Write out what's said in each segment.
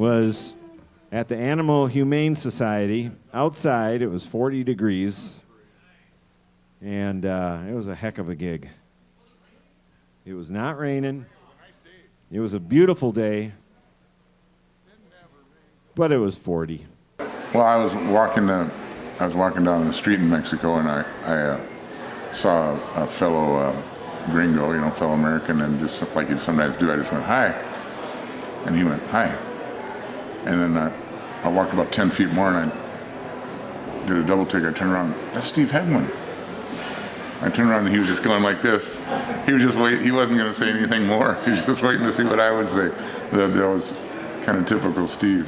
was at the Animal Humane Society. Outside, it was 40 degrees, and it was a heck of a gig. It was not raining. It was a beautiful day, but it was 40. Well, I was walking down the street in Mexico, and I saw a fellow gringo, fellow American, and just like you sometimes do, I just went, hi. And he went, hi. And then I walked about 10 feet more, and I did a double take. I turned around, that's Steve Hegman. I turned around, and he was just going like this. He was just waiting. He wasn't going to say anything more. He was just waiting to see what I would say. That was kind of typical Steve.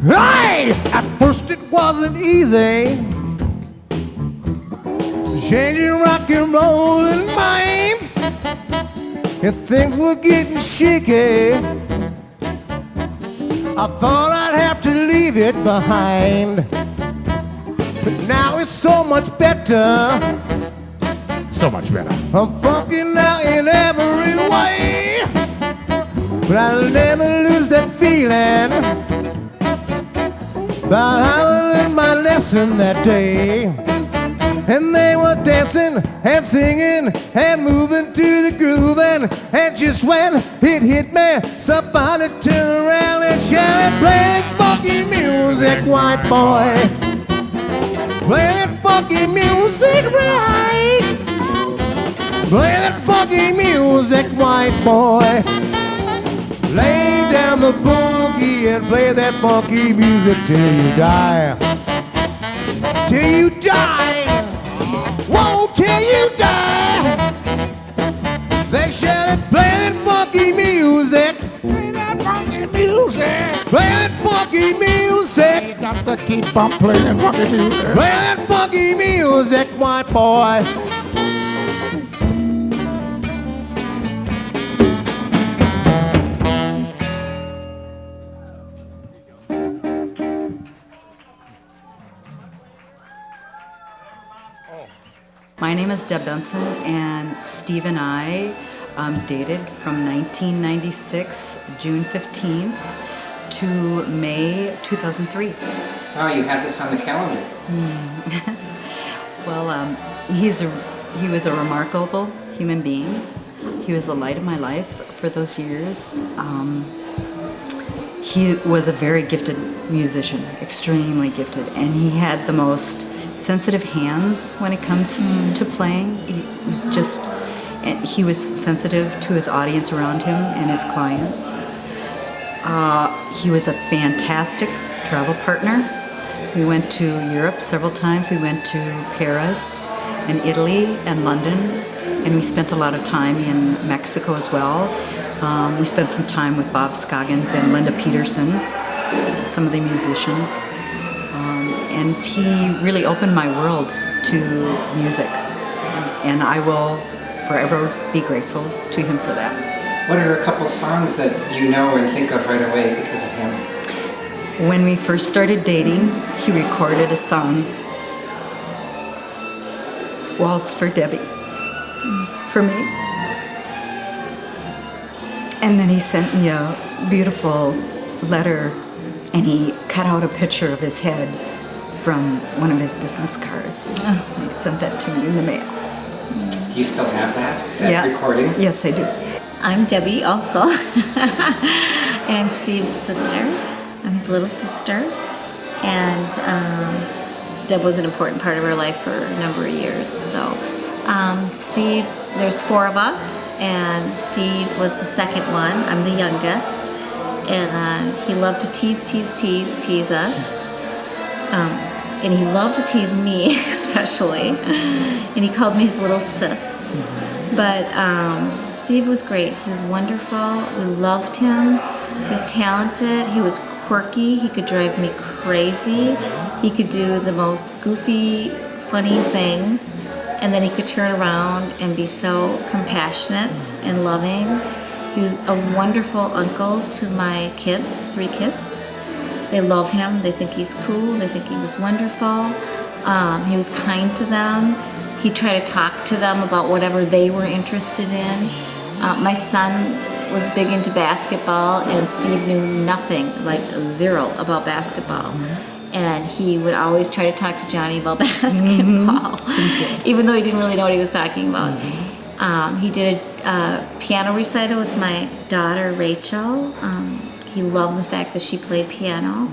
Hey! At first it wasn't easy, changing rock and roll and minds, and things were getting shaky. I thought I'd have to leave it behind, but now it's so much better. So much better. I'm funky now in every way, but I'll never lose that feeling about how I learned my lesson that day. And they were dancing and singing and moving to the groove, and just when it hit me, somebody turned around and shouted, "Play that funky music, white boy. Play that funky music right. Play that funky music, white boy. Lay down the boogie and play that funky music till you die. Till you die. Whoa, till you die." They shouted, "Play that funky music. Play that funky music. Play that funky music. You got to keep on playing funky music. Play that funky music, white boy." My name is Deb Benson, and Steve and I dated from 1996, June 15th, to May 2003. Oh, you had this on the calendar. Well, he was a remarkable human being. He was the light of my life for those years. He was a very gifted musician, extremely gifted, and he had the most sensitive hands when it comes to playing. He was sensitive to his audience around him and his clients. He was a fantastic travel partner. We went to Europe several times. We went to Paris and Italy and London, and we spent a lot of time in Mexico as well. We spent some time with Bob Scoggins and Linda Peterson, some of the musicians. And he really opened my world to music. And I will forever be grateful to him for that. What are a couple songs that you know and think of right away because of him? When we first started dating, he recorded a song, Waltz for Debbie, for me. And then he sent me a beautiful letter, and he cut out a picture of his head from one of his business cards. And he sent that to me in the mail. Do you still have that recording? Yes, I do. I'm Debbie also, and I'm Steve's sister. I'm his little sister, and Deb was an important part of our life for a number of years. So Steve, there's four of us, and Steve was the second one. I'm the youngest, and he loved to tease us. And he loved to tease me, especially. And he called me his little sis. But Steve was great. He was wonderful. We loved him. He was talented. He was quirky. He could drive me crazy. He could do the most goofy, funny things. And then he could turn around and be so compassionate and loving. He was a wonderful uncle to my kids, 3 kids. They love him. They think he's cool. They think he was wonderful. He was kind to them. He tried to talk to them about whatever they were interested in. My son was big into basketball, and Steve knew nothing, like zero, about basketball. And he would always try to talk to Johnny about basketball, even though he didn't really know what he was talking about. He did a piano recital with my daughter, Rachel. He loved the fact that she played piano,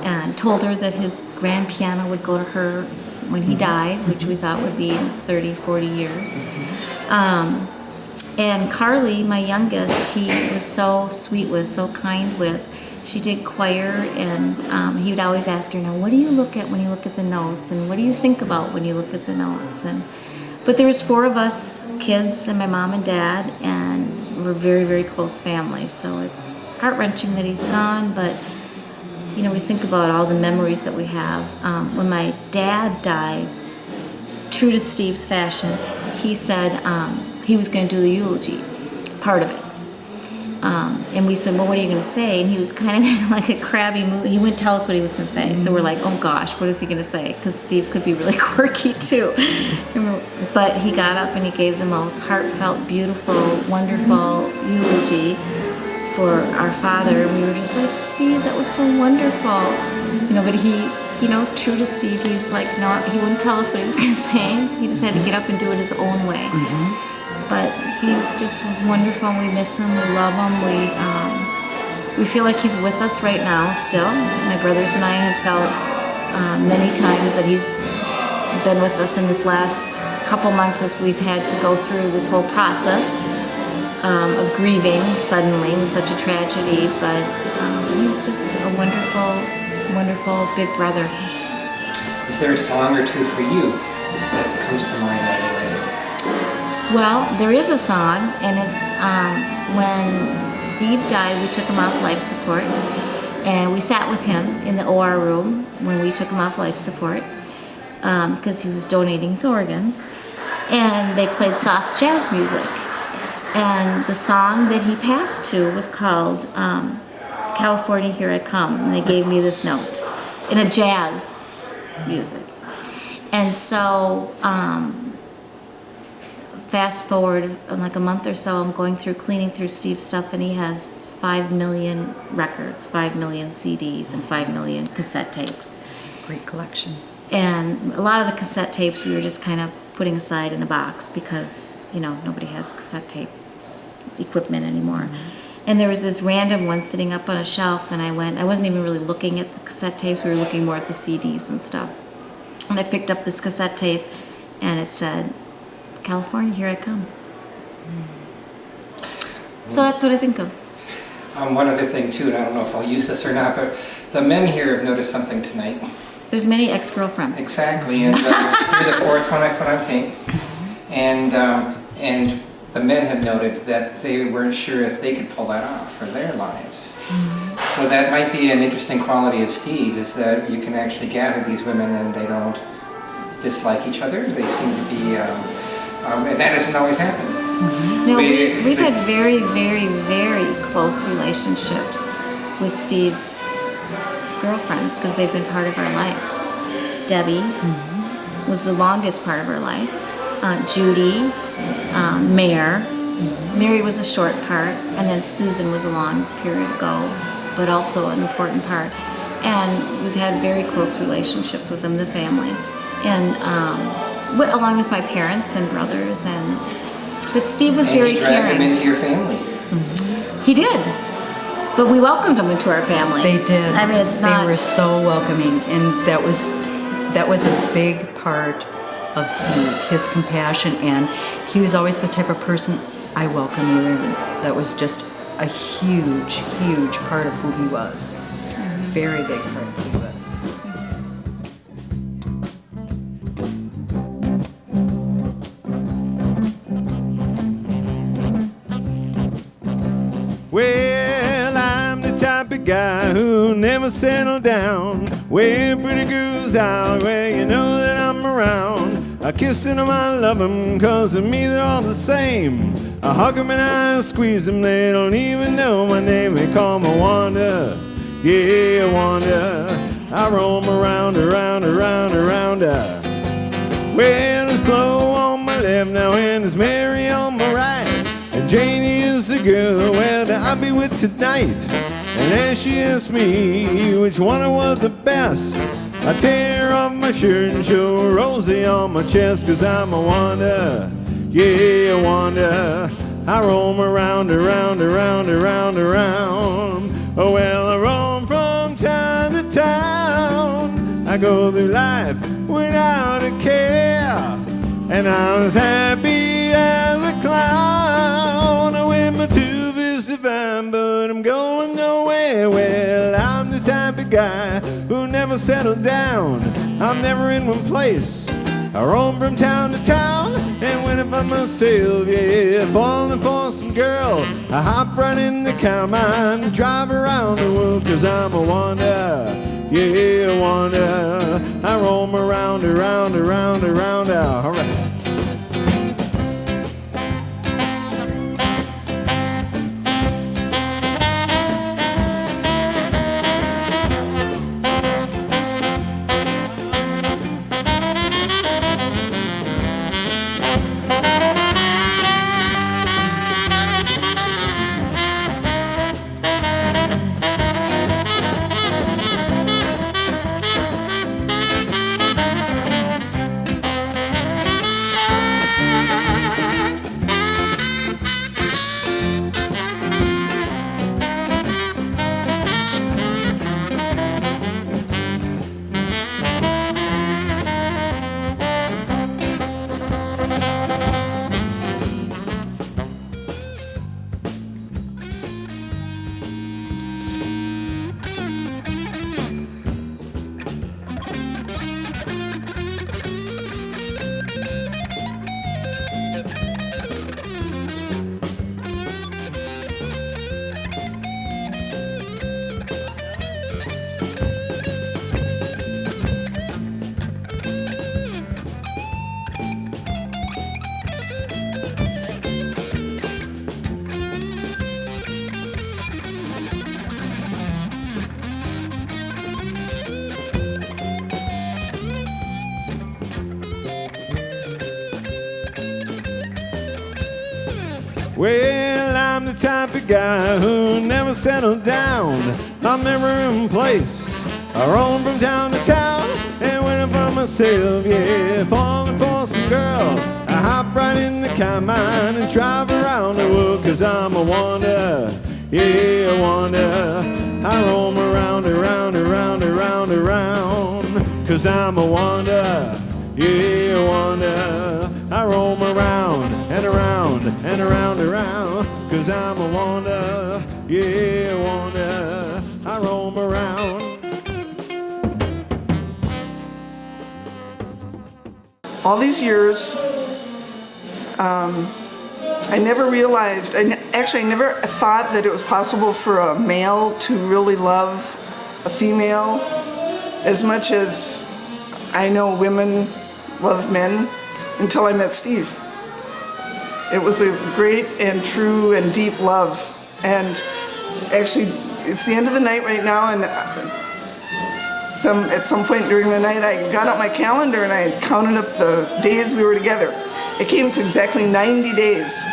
and told her that his grand piano would go to her when he died, which we thought would be in 30, 40 years. And Carly, my youngest, he was so sweet with, so kind with. She did choir, and he would always ask her, now, what do you look at when you look at the notes? And what do you think about when you look at the notes? But there was 4 of us kids, and my mom and dad, and we're very, very close family. So it's heart-wrenching that he's gone, but you know, we think about all the memories that we have. When my dad died, true to Steve's fashion, he said he was going to do the eulogy, part of it. And we said, well, what are you going to say? And he was kind of in like a crabby mood. He wouldn't tell us what he was going to say. So we're like, oh gosh, what is he going to say? Because Steve could be really quirky too. But he got up and he gave the most heartfelt, beautiful, wonderful eulogy for our father. And we were just like, Steve, that was so wonderful. You know, but he, you know, true to Steve, he was like, no, he wouldn't tell us what he was going to say. He just had to get up and do it his own way. But he just was wonderful, and we miss him, we love him, we feel like he's with us right now still. My brothers and I have felt many times that he's been with us in this last couple months as we've had to go through this whole process of grieving suddenly with such a tragedy, but he was just a wonderful, wonderful big brother. Is there a song or two for you that comes to mind right away? Well, there is a song, and it's when Steve died, we took him off life support, and we sat with him in the OR room when we took him off life support because he was donating his organs, and they played soft jazz music. And the song that he passed to was called California, Here I Come, and they gave me this note in a jazz music. And so, fast forward like a month or so, I'm going through, cleaning through Steve's stuff, and he has 5 million records, 5 million CDs, and 5 million cassette tapes. Great collection. And a lot of the cassette tapes we were just kind of putting aside in a box because, you know, nobody has cassette tape equipment anymore. And there was this random one sitting up on a shelf, and I wasn't even really looking at the cassette tapes, we were looking more at the CDs and stuff. And I picked up this cassette tape, and it said, California, here I come. So that's what I think of. One other thing too, and I don't know if I'll use this or not, but the men here have noticed something tonight. There's many ex-girlfriends. Exactly, and you're the fourth one I put on tape. And the men have noted that they weren't sure if they could pull that off for their lives. So that might be an interesting quality of Steve, is that you can actually gather these women and they don't dislike each other. They seem to be, and that doesn't always happen. No, we've had very, very, very close relationships with Steve's girlfriends because they've been part of our lives. Debbie was the longest part of our life. Judy, Mary was a short part, and then Susan was a long period ago, but also an important part. And we've had very close relationships with them, the family, and along with my parents and brothers. But Steve was very caring. And you dragged him into your family. He did, but we welcomed him into our family. They did. I mean, it's not. They were so welcoming, and that was a big part of Steve, his compassion, and he was always the type of person, I welcome you in. That was just a huge, huge part of who he was. Very big part of who he was. Well, I'm the type of guy who never settled down. Where pretty girls out, where you know that I'm around. I kiss them, I love them, cause to me they're all the same. I hug them and I squeeze them, they don't even know my name. They call me Wanda, yeah, Wanda. I roam around. Well, it's Flo on my left now and it's Mary on my right. And Janie is the girl where I'll be with tonight. And as she asks me which one was the best, I tear off my shirt and show her Rosie on my chest. Cause I'm a Wanda, yeah, Wanda. I roam around. Oh, well, I roam from town to town. I go through life without a care. And I'm as happy as a clown. I wear my two-fist divine, but I'm going nowhere. Well, I'm the type of guy who never settled down. I'm never in one place. I roam from town to town, and when I find myself, yeah, falling for some girl, I hop right in the car, mine, drive around the world, cause I'm a Wanda, yeah, Wanda. I roam around, all right. Well, I'm the type of guy who never settled down. I'm never in place. I roam from town to town and wait for myself, yeah. Falling for some girl, I hop right in the combine and drive around the world, 'cause I'm a wonder, yeah, a wonder. I roam around, 'cause I'm a wonder, yeah, a wonder. I roam around and around and around, 'cause I'm a wonder, yeah, a wonder. I roam around. All these years, I never realized, I never thought that it was possible for a male to really love a female as much as I know women love men until I met Steve. It was a great and true and deep love. And actually, it's the end of the night right now, and at some point during the night, I got out my calendar and I counted up the days we were together. It came to exactly 90 days.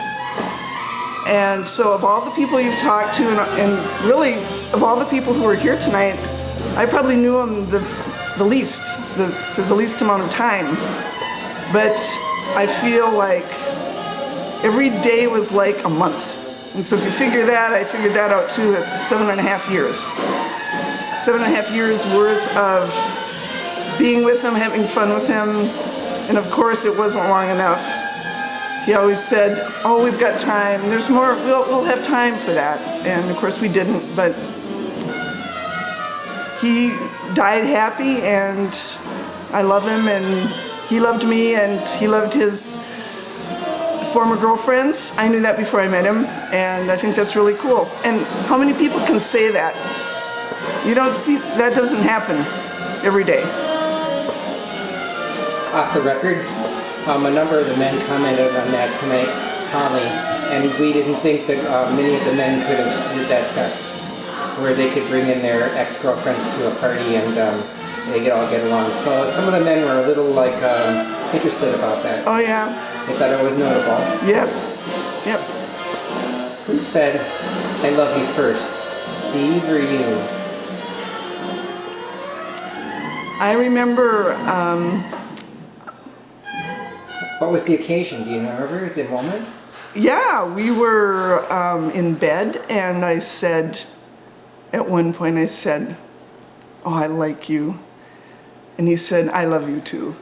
And so of all the people you've talked to, and really of all the people who were here tonight, I probably knew him the least, for the least amount of time. But I feel like every day was like a month. And so if you figure that, I figured that out too, it's 7.5 years. 7.5 years worth of being with him, having fun with him, and of course it wasn't long enough. He always said, "Oh, we've got time. There's more. We'll have time for that." And of course we didn't. But he died happy, and I love him, and he loved me, and he loved his former girlfriends. I knew that before I met him, and I think that's really cool. And how many people can say that? You don't see, that doesn't happen every day. Off the record, a number of the men commented on that tonight, Holly, and we didn't think that many of the men could have stood that test, where they could bring in their ex-girlfriends to a party and they could all get along. So some of the men were a little interested about that. Oh yeah. They thought it was notable. Yes. Yep. Who said, "I love you" first, Steve or you? I remember. What was the occasion? Do you remember the moment? Yeah, we were in bed, and I said, at one point I said, "Oh, I like you," and he said, "I love you too."